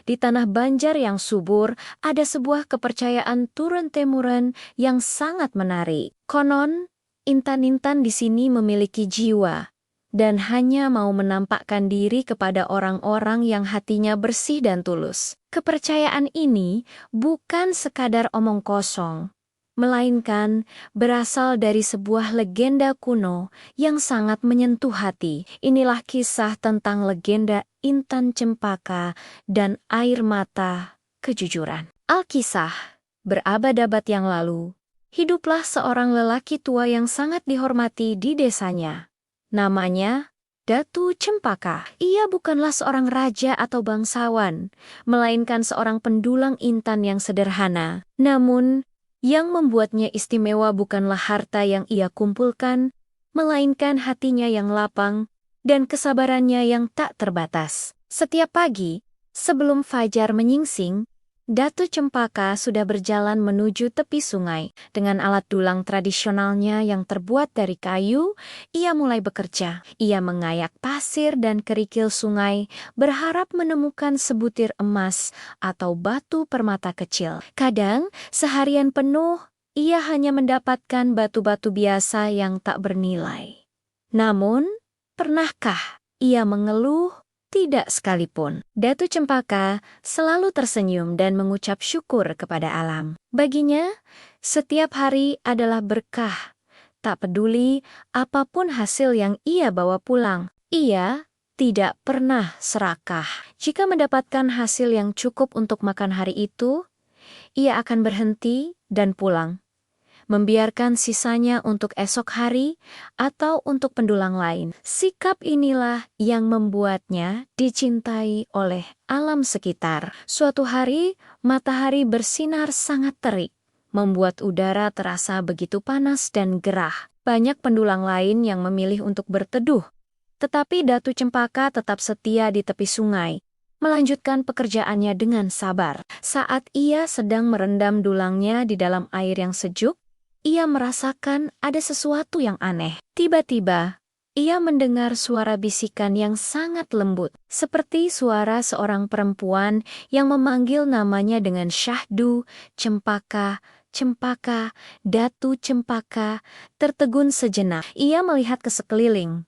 Di tanah Banjar yang subur, ada sebuah kepercayaan turun-temurun yang sangat menarik. Konon, intan-intan di sini memiliki jiwa dan hanya mau menampakkan diri kepada orang-orang yang hatinya bersih dan tulus. Kepercayaan ini bukan sekadar omong kosong, melainkan berasal dari sebuah legenda kuno yang sangat menyentuh hati. Inilah kisah tentang legenda Intan Cempaka dan air mata kejujuran. Alkisah, berabad-abad yang lalu, hiduplah seorang lelaki tua yang sangat dihormati di desanya. Namanya Datu Cempaka. Ia bukanlah seorang raja atau bangsawan, melainkan seorang pendulang intan yang sederhana. Namun, yang membuatnya istimewa bukanlah harta yang ia kumpulkan, melainkan hatinya yang lapang dan kesabarannya yang tak terbatas. Setiap pagi, sebelum fajar menyingsing, Datu Cempaka sudah berjalan menuju tepi sungai. Dengan alat dulang tradisionalnya yang terbuat dari kayu, ia mulai bekerja. Ia mengayak pasir dan kerikil sungai, berharap menemukan sebutir emas atau batu permata kecil. Kadang, seharian penuh, ia hanya mendapatkan batu-batu biasa yang tak bernilai. Namun, pernahkah ia mengeluh? Tidak sekalipun. Datu Cempaka selalu tersenyum dan mengucap syukur kepada alam. Baginya, setiap hari adalah berkah. Tak peduli apapun hasil yang ia bawa pulang. Ia tidak pernah serakah. Jika mendapatkan hasil yang cukup untuk makan hari itu, ia akan berhenti dan pulang, membiarkan sisanya untuk esok hari atau untuk pendulang lain. Sikap inilah yang membuatnya dicintai oleh alam sekitar. Suatu hari, matahari bersinar sangat terik, membuat udara terasa begitu panas dan gerah. Banyak pendulang lain yang memilih untuk berteduh, tetapi Datu Cempaka tetap setia di tepi sungai, melanjutkan pekerjaannya dengan sabar. Saat ia sedang merendam dulangnya di dalam air yang sejuk, ia merasakan ada sesuatu yang aneh. Tiba-tiba, ia mendengar suara bisikan yang sangat lembut, seperti suara seorang perempuan yang memanggil namanya dengan syahdu. Cempaka, Cempaka, Datu Cempaka. Tertegun sejenak, ia melihat ke sekeliling,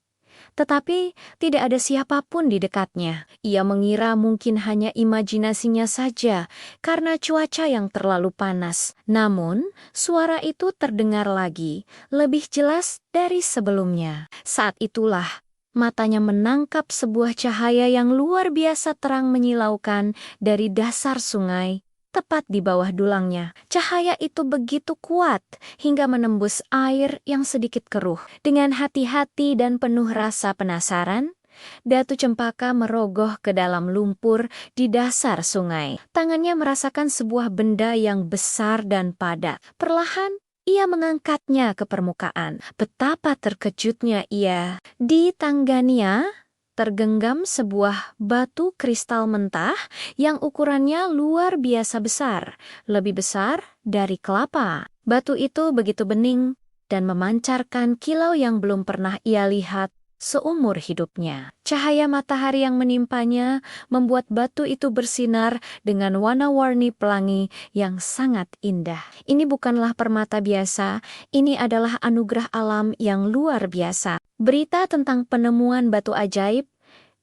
tetapi tidak ada siapapun di dekatnya. Ia mengira mungkin hanya imajinasinya saja karena cuaca yang terlalu panas. Namun, suara itu terdengar lagi, lebih jelas dari sebelumnya. Saat itulah, matanya menangkap sebuah cahaya yang luar biasa terang menyilaukan dari dasar sungai, tepat di bawah dulangnya. Cahaya itu begitu kuat hingga menembus air yang sedikit keruh. Dengan hati-hati dan penuh rasa penasaran, Datu Cempaka merogoh ke dalam lumpur di dasar sungai. Tangannya merasakan sebuah benda yang besar dan padat. Perlahan, ia mengangkatnya ke permukaan. Betapa terkejutnya ia. Di tangannya tergenggam sebuah batu kristal mentah yang ukurannya luar biasa besar, lebih besar dari kelapa. Batu itu begitu bening dan memancarkan kilau yang belum pernah ia lihat seumur hidupnya. Cahaya matahari yang menimpanya membuat batu itu bersinar dengan warna-warni pelangi yang sangat indah. Ini bukanlah permata biasa, ini adalah anugerah alam yang luar biasa. Berita tentang penemuan batu ajaib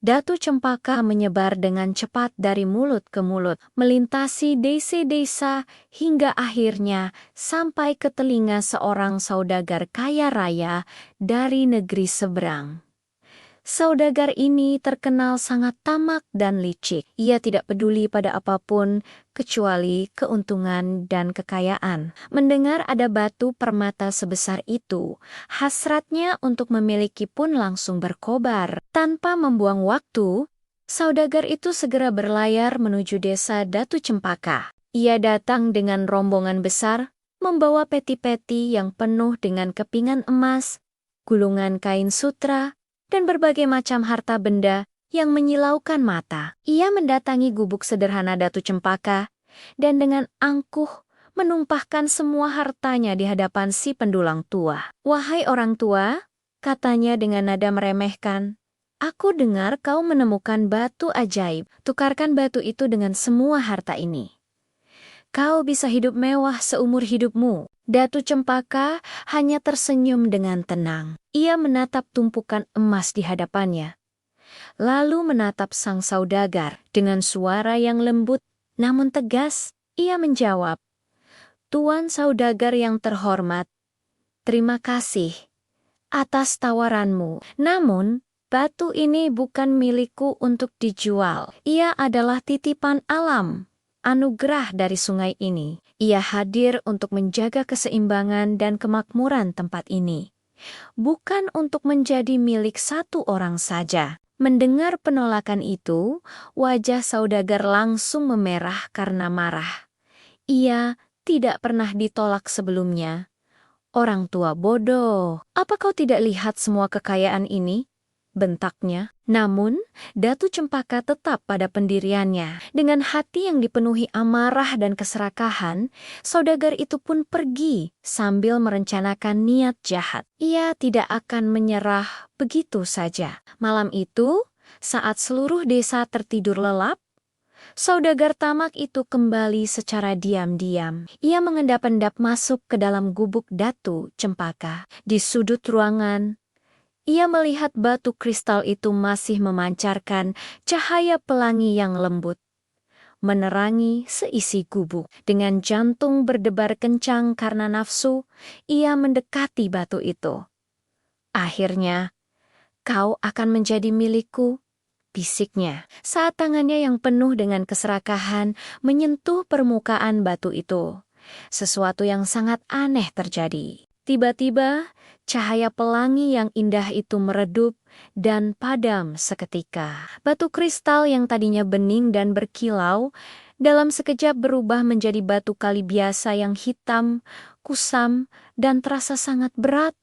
Datu Cempaka menyebar dengan cepat dari mulut ke mulut, melintasi desa-desa hingga akhirnya sampai ke telinga seorang saudagar kaya raya dari negeri seberang. Saudagar ini terkenal sangat tamak dan licik. Ia tidak peduli pada apapun kecuali keuntungan dan kekayaan. Mendengar ada batu permata sebesar itu, hasratnya untuk memiliki pun langsung berkobar. Tanpa membuang waktu, saudagar itu segera berlayar menuju desa Datu Cempaka. Ia datang dengan rombongan besar, membawa peti-peti yang penuh dengan kepingan emas, gulungan kain sutra, dan berbagai macam harta benda yang menyilaukan mata. Ia mendatangi gubuk sederhana Datu Cempaka dan dengan angkuh menumpahkan semua hartanya di hadapan si pendulang tua. "Wahai orang tua," katanya dengan nada meremehkan, Aku dengar kau menemukan batu ajaib. Tukarkan batu itu dengan semua harta ini. Kau bisa hidup mewah seumur hidupmu." Datu Cempaka hanya tersenyum dengan tenang. Ia menatap tumpukan emas di hadapannya, lalu menatap sang saudagar dengan suara yang lembut namun tegas. Ia menjawab, "Tuan saudagar yang terhormat, terima kasih atas tawaranmu. Namun, batu ini bukan milikku untuk dijual. Ia adalah titipan alam, anugerah dari sungai ini. Ia hadir untuk menjaga keseimbangan dan kemakmuran tempat ini, bukan untuk menjadi milik satu orang saja." Mendengar penolakan itu, wajah saudagar langsung memerah karena marah. Ia tidak pernah ditolak sebelumnya. "Orang tua bodoh, apa kau tidak lihat semua kekayaan ini?" bentaknya. Namun, Datu Cempaka tetap pada pendiriannya. Dengan hati yang dipenuhi amarah dan keserakahan, saudagar itu pun pergi sambil merencanakan niat jahat. Ia tidak akan menyerah begitu saja. Malam itu, saat seluruh desa tertidur lelap, saudagar tamak itu kembali secara diam-diam. Ia mengendap-endap masuk ke dalam gubuk Datu Cempaka. Di sudut ruangan, ia melihat batu kristal itu masih memancarkan cahaya pelangi yang lembut, menerangi seisi gubuk. Dengan jantung berdebar kencang karena nafsu, ia mendekati batu itu. "Akhirnya, kau akan menjadi milikku," bisiknya, saat tangannya yang penuh dengan keserakahan menyentuh permukaan batu itu. Sesuatu yang sangat aneh terjadi. Tiba-tiba, cahaya pelangi yang indah itu meredup dan padam seketika. Batu kristal yang tadinya bening dan berkilau, dalam sekejap berubah menjadi batu kali biasa yang hitam, kusam, dan terasa sangat berat.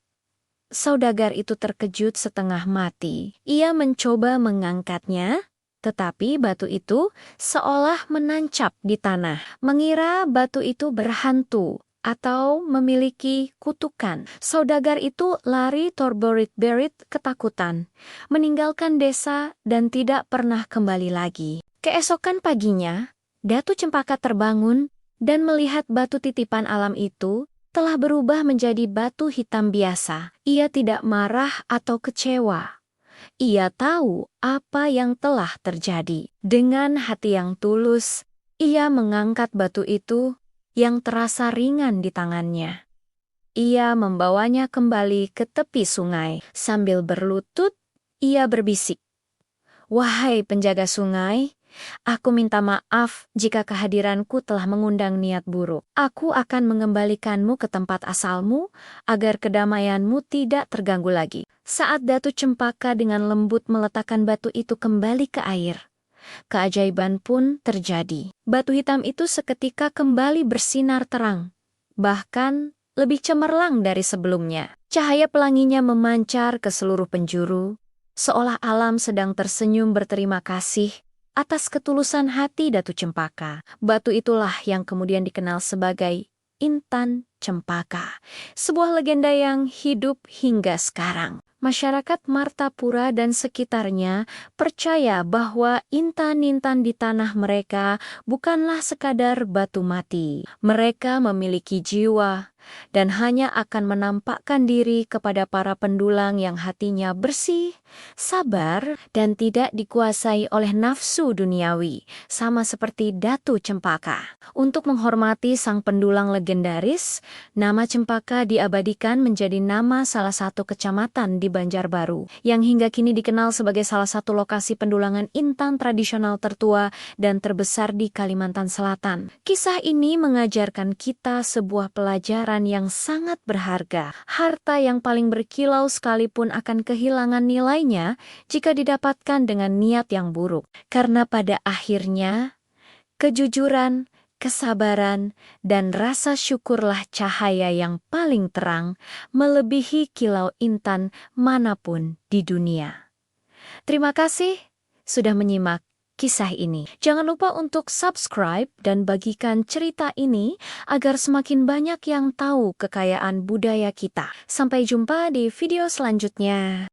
Saudagar itu terkejut setengah mati. Ia mencoba mengangkatnya, tetapi batu itu seolah menancap di tanah. Mengira batu itu berhantu atau memiliki kutukan. Saudagar itu lari terberit-berit ketakutan, meninggalkan desa dan tidak pernah kembali lagi. Keesokan paginya, Datu Cempaka terbangun dan melihat batu titipan alam itu telah berubah menjadi batu hitam biasa. Ia tidak marah atau kecewa. Ia tahu apa yang telah terjadi. Dengan hati yang tulus, ia mengangkat batu itu yang terasa ringan di tangannya. Ia membawanya kembali ke tepi sungai. Sambil berlutut, ia berbisik, "Wahai penjaga sungai, aku minta maaf jika kehadiranku telah mengundang niat buruk. Aku akan mengembalikanmu ke tempat asalmu agar kedamaianmu tidak terganggu lagi." Saat Datu Cempaka dengan lembut meletakkan batu itu kembali ke air, keajaiban pun terjadi. Batu hitam itu seketika kembali bersinar terang, bahkan lebih cemerlang dari sebelumnya. Cahaya pelanginya memancar ke seluruh penjuru, seolah alam sedang tersenyum berterima kasih atas ketulusan hati Datu Cempaka. Batu itulah yang kemudian dikenal sebagai Intan Cempaka, sebuah legenda yang hidup hingga sekarang. Masyarakat Martapura dan sekitarnya percaya bahwa intan-intan di tanah mereka bukanlah sekadar batu mati. Mereka memiliki jiwa dan hanya akan menampakkan diri kepada para pendulang yang hatinya bersih, sabar, dan tidak dikuasai oleh nafsu duniawi, sama seperti Datu Cempaka. Untuk menghormati sang pendulang legendaris, nama Cempaka diabadikan menjadi nama salah satu kecamatan di Banjarbaru, yang hingga kini dikenal sebagai salah satu lokasi pendulangan intan tradisional tertua dan terbesar di Kalimantan Selatan. Kisah ini mengajarkan kita sebuah pelajaran yang sangat berharga. Harta yang paling berkilau sekalipun akan kehilangan nilainya jika didapatkan dengan niat yang buruk. Karena pada akhirnya, kejujuran, kesabaran, dan rasa syukurlah cahaya yang paling terang melebihi kilau intan manapun di dunia. Terima kasih sudah menyimak kisah ini. Jangan lupa untuk subscribe dan bagikan cerita ini agar semakin banyak yang tahu kekayaan budaya kita. Sampai jumpa di video selanjutnya.